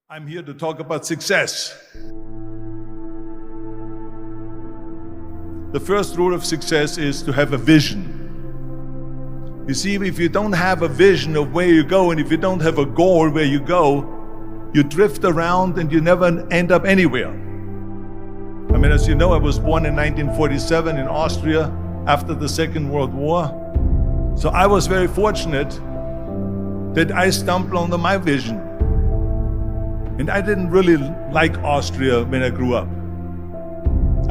I'm here to talk about success. The first rule of success is to have a vision. You see, if you don't have a vision of where you go, and if you don't have a goal where you go, you drift around and you never end up anywhere. I mean, as you know, I was born in 1947 in Austria after the Second World War. So I was very fortunate that I stumbled onto my vision. And I didn't really like Austria when I grew up.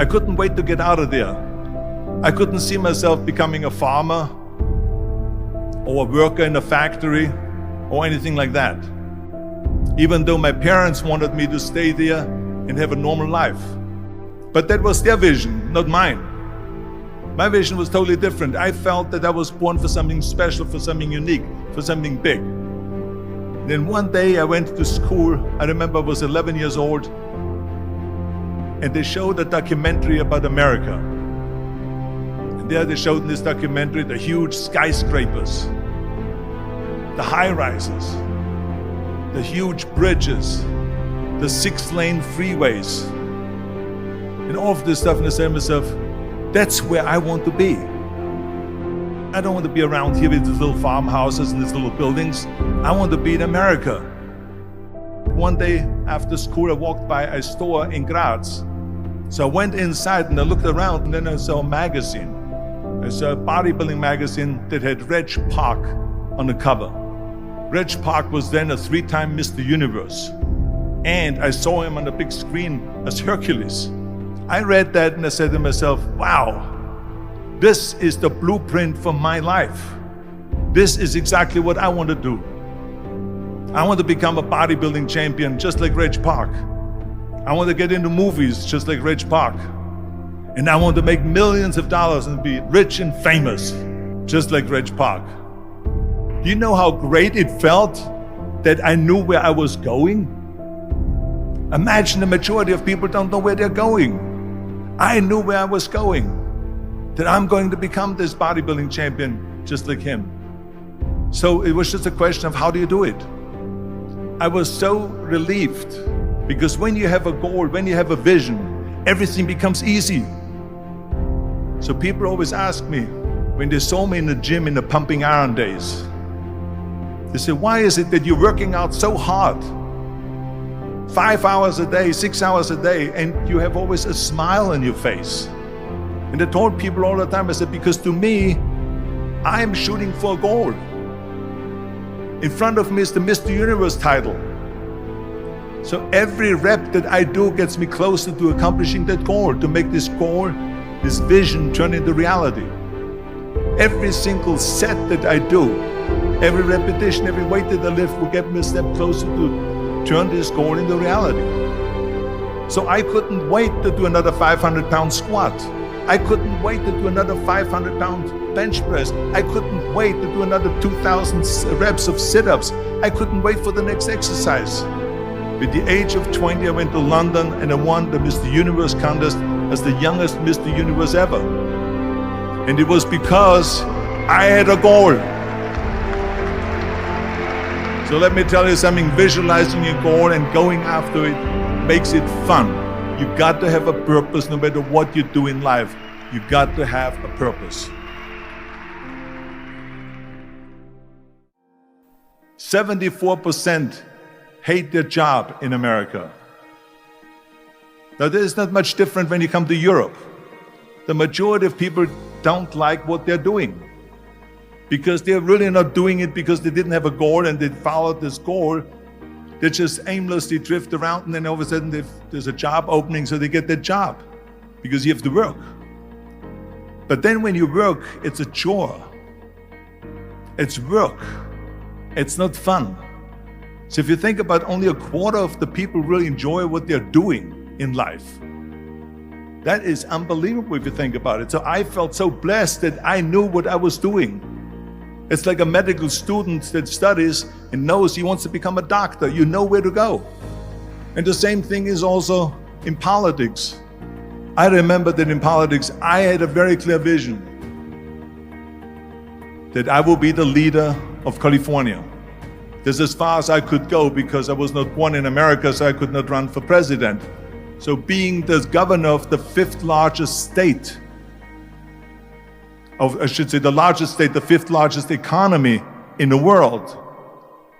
I couldn't wait to get out of there. I couldn't see myself becoming a farmer or a worker in a factory or anything like that, even though my parents wanted me to stay there and have a normal life. But that was their vision, not mine. My vision was totally different. I felt that I was born for something special, for something unique, for something big. Then one day I went to school. I remember I was 11 years old, and they showed a documentary about America. And there they showed in this documentary the huge skyscrapers, the high-rises, the huge bridges, the 6-lane freeways, and all of this stuff. And I said to myself, that's where I want to be. I don't want to be around here with these little farmhouses and these little buildings. I want to be in America. One day after school, I walked by a store in Graz. So I went inside and I looked around, and then I saw a magazine. I saw a bodybuilding magazine that had Reg Park on the cover. Reg Park was then a 3-time Mr. Universe. And I saw him on the big screen as Hercules. I read that and I said to myself, wow, this is the blueprint for my life. This is exactly what I want to do. I want to become a bodybuilding champion just like Reg Park. I want to get into movies just like Reg Park. And I want to make millions of dollars and be rich and famous just like Reg Park. Do you know how great it felt that I knew where I was going? Imagine the majority of people don't know where they're going. I knew where I was going, that I'm going to become this bodybuilding champion just like him. So it was just a question of how do you do it? I was so relieved, because when you have a goal, when you have a vision, everything becomes easy. So people always ask me, when they saw me in the gym in the pumping iron days, they say, why is it that you're working out so hard? 5 hours a day, 6 hours a day, and you have always a smile on your face. And I told people all the time, I said, because to me, I'm shooting for a goal. In front of me is the Mr. Universe title. So every rep that I do gets me closer to accomplishing that goal, to make this goal, this vision turn into reality. Every single set that I do, every repetition, every weight that I lift will get me a step closer to turn this goal into reality. So I couldn't wait to do another 500-pound squat. I couldn't wait to do another 500-pound bench press. I couldn't wait to do another 2,000 reps of sit-ups. I couldn't wait for the next exercise. At the age of 20, I went to London and I won the Mr. Universe contest as the youngest Mr. Universe ever. And it was because I had a goal. So let me tell you something, visualizing your goal and going after it makes it fun. You got to have a purpose no matter what you do in life. You got to have a purpose. 74% hate their job in America. Now, this is not much different when you come to Europe. The majority of people don't like what they're doing, because they're really not doing it because they didn't have a goal and they followed this goal. They just aimlessly drift around, and then all of a sudden there's a job opening, so they get that job because you have to work. But then when you work, it's a chore. It's work. It's not fun. So if you think about, only a quarter of the people really enjoy what they're doing in life. That is unbelievable if you think about it. So I felt so blessed that I knew what I was doing. It's like a medical student that studies and knows he wants to become a doctor. You know where to go. And the same thing is also in politics. I remember that in politics, I had a very clear vision that I will be the leader of California. This is as far as I could go because I was not born in America, so I could not run for president. So being the governor of the fifth largest state, I should say the largest state, the fifth largest economy in the world,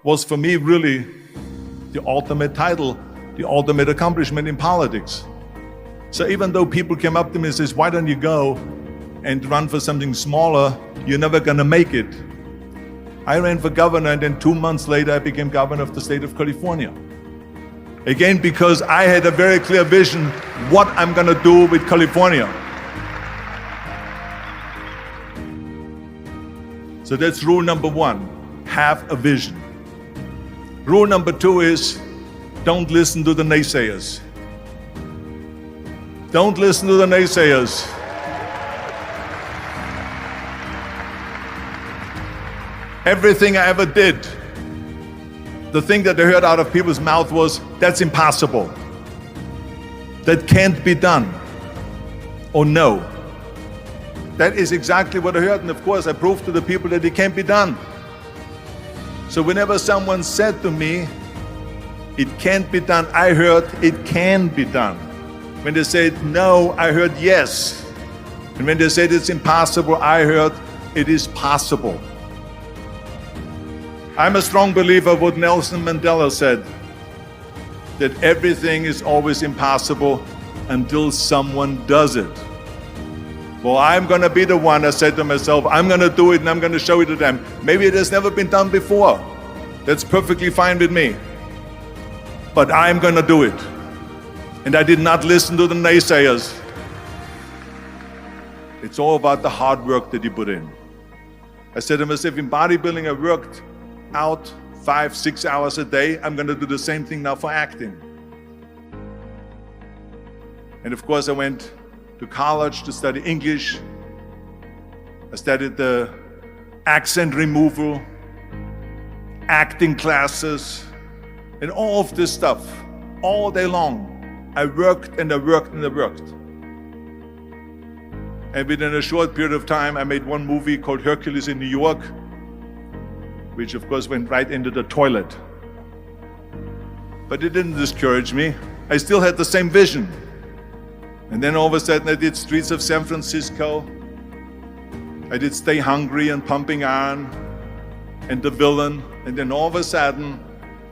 was for me really the ultimate title, the ultimate accomplishment in politics. So even though people came up to me and says, why don't you go and run for something smaller, you're never gonna make it. I ran for governor, and then 2 months later I became governor of the state of California. Again, because I had a very clear vision what I'm gonna do with California. So that's rule number one, have a vision. Rule number two is, don't listen to the naysayers. Don't listen to the naysayers. Everything I ever did, the thing that I heard out of people's mouth was, that's impossible. That can't be done. Or no. That is exactly what I heard, and of course I proved to the people that it can't be done. So whenever someone said to me, it can't be done, I heard, it can be done. When they said no, I heard yes. And when they said it's impossible, I heard it is possible. I'm a strong believer of what Nelson Mandela said, that everything is always impossible until someone does it. Well, I'm going to be the one, I said to myself, I'm going to do it and I'm going to show it to them. Maybe it has never been done before. That's perfectly fine with me. But I'm going to do it. And I did not listen to the naysayers. It's all about the hard work that you put in. I said to myself, in bodybuilding I worked out 5-6 hours a day. I'm going to do the same thing now for acting. And of course I went to college to study English. I studied the accent removal, acting classes, and all of this stuff all day long. I worked and I worked and I worked. And within a short period of time, I made one movie called Hercules in New York, which of course went right into the toilet. But it didn't discourage me. I still had the same vision. And then all of a sudden I did Streets of San Francisco. I did Stay Hungry and Pumping Iron and The Villain. And then all of a sudden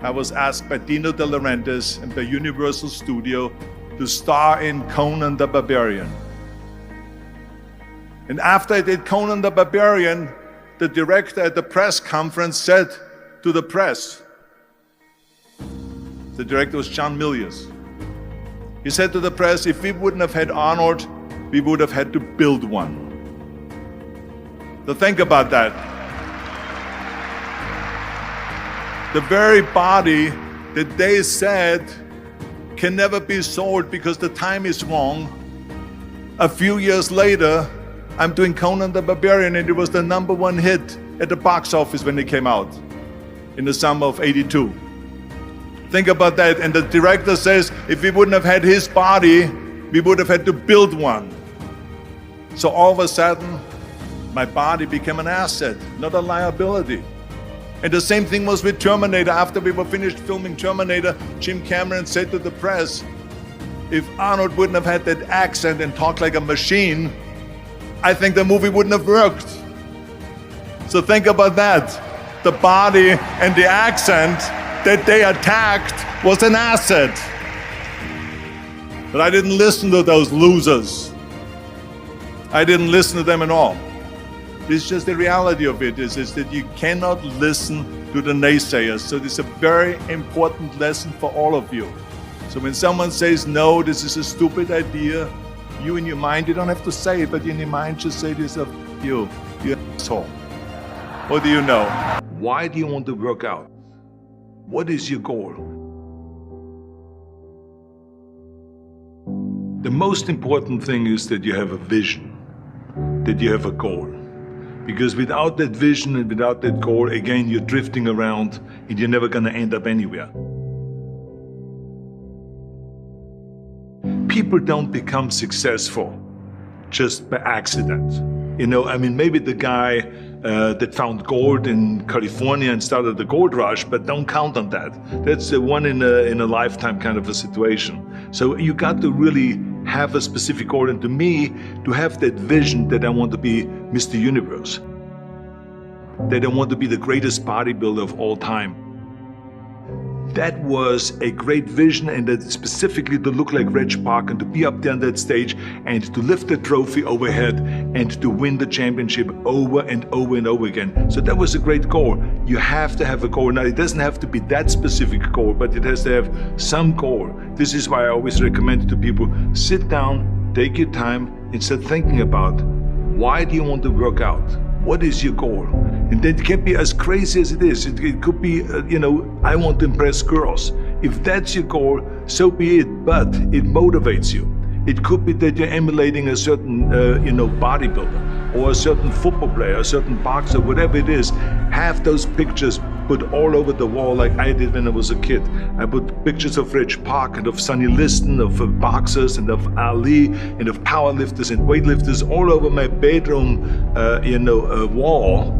I was asked by Dino De Laurentiis and by Universal Studio to star in Conan the Barbarian. And after I did Conan the Barbarian, the director at the press conference said to the press, the director was John Milius. He said to the press, if we wouldn't have had Arnold, we would have had to build one. So think about that. The very body that they said can never be sold because the time is wrong. A few years later, I'm doing Conan the Barbarian, and it was the #1 hit at the box office when it came out in the summer of '82. Think about that. And the director says, if we wouldn't have had his body, we would have had to build one. So all of a sudden, my body became an asset, not a liability. And the same thing was with Terminator. After we were finished filming Terminator, Jim Cameron said to the press, if Arnold wouldn't have had that accent and talked like a machine, I think the movie wouldn't have worked. So think about that. The body and the accent that they attacked was an asset. But I didn't listen to those losers. I didn't listen to them at all. It's just the reality of it is that you cannot listen to the naysayers. So this is a very important lesson for all of you. So when someone says, no, this is a stupid idea, you in your mind, you don't have to say it, but in your mind just say to yourself, you asshole. What do you know? Why do you want to work out? What is your goal? The most important thing is that you have a vision, that you have a goal. Because without that vision and without that goal, again, you're drifting around and you're never gonna end up anywhere. People don't become successful just by accident. Maybe the guy that found gold in California and started the gold rush, but don't count on that. That's a one in a lifetime kind of a situation. So you got to really have a specific goal, and to me, to have that vision that I want to be Mr. Universe, that I want to be the greatest bodybuilder of all time. That was a great vision, and that specifically to look like Reg Park and to be up there on that stage and to lift the trophy overhead and to win the championship over and over and over again. So that was a great goal. You have to have a goal. Now, it doesn't have to be that specific goal, but it has to have some goal. This is why I always recommend to people, sit down, take your time, and start thinking about, why do you want to work out? What is your goal? And that can be as crazy as it is. It could be, I want to impress girls. If that's your goal, so be it, but it motivates you. It could be that you're emulating a certain, bodybuilder or a certain football player, a certain boxer, whatever it is. Have those pictures put all over the wall like I did when I was a kid. I put pictures of Reg Park and of Sonny Liston, of boxers and of Ali and of powerlifters and weightlifters all over my bedroom, wall.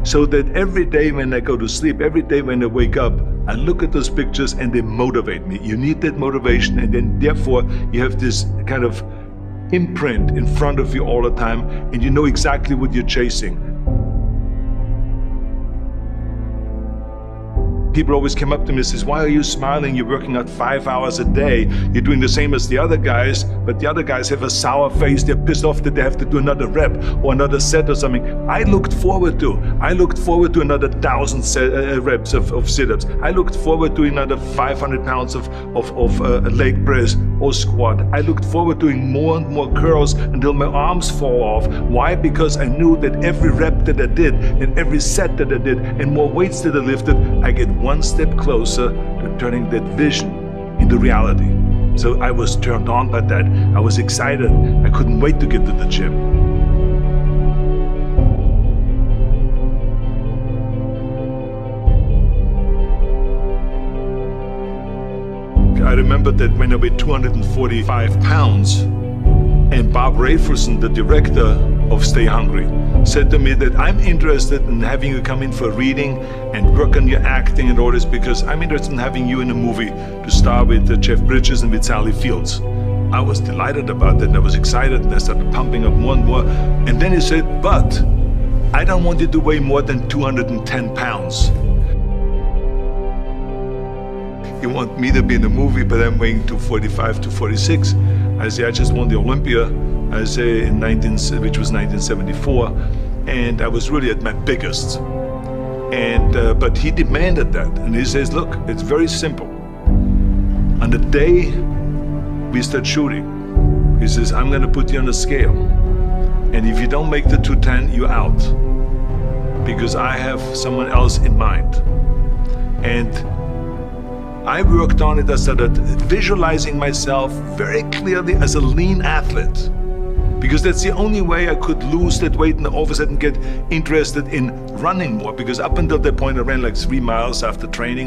So that every day when I go to sleep, every day when I wake up, I look at those pictures and they motivate me. You need that motivation, and then therefore you have this kind of imprint in front of you all the time, and you know exactly what you're chasing. People always come up to me and says, why are you smiling? You're working out 5 hours a day. You're doing the same as the other guys, but the other guys have a sour face. They're pissed off that they have to do another rep or another set or something. I looked forward to another 1,000 reps of sit-ups. I looked forward to another 500 pounds of leg press or squat. I looked forward to doing more and more curls until my arms fall off. Why? Because I knew that every rep that I did and every set that I did and more weights that I lifted, I get one step closer to turning that vision into reality. So I was turned on by that. I was excited. I couldn't wait to get to the gym. I remember that when I weighed 245 pounds, and Bob Rafelson, the director of Stay Hungry, said to me that I'm interested in having you come in for a reading and work on your acting and all this, because I'm interested in having you in a movie to star with Jeff Bridges and with Sally Fields. I was delighted about that, and I was excited, and I started pumping up more and more. And then he said, but I don't want you to weigh more than 210 pounds. You want me to be in the movie, but I'm weighing 245, 246. I say, I just won the Olympia, I say, which was 1974, and I was really at my biggest. And but he demanded that, and he says, look, it's very simple. On the day we start shooting, he says, I'm gonna put you on a scale, and if you don't make the 210, you're out, because I have someone else in mind. And I worked on it. I started visualizing myself very clearly as a lean athlete, because that's the only way I could lose that weight and all of a sudden get interested in running more, because up until that point I ran like 3 miles after training.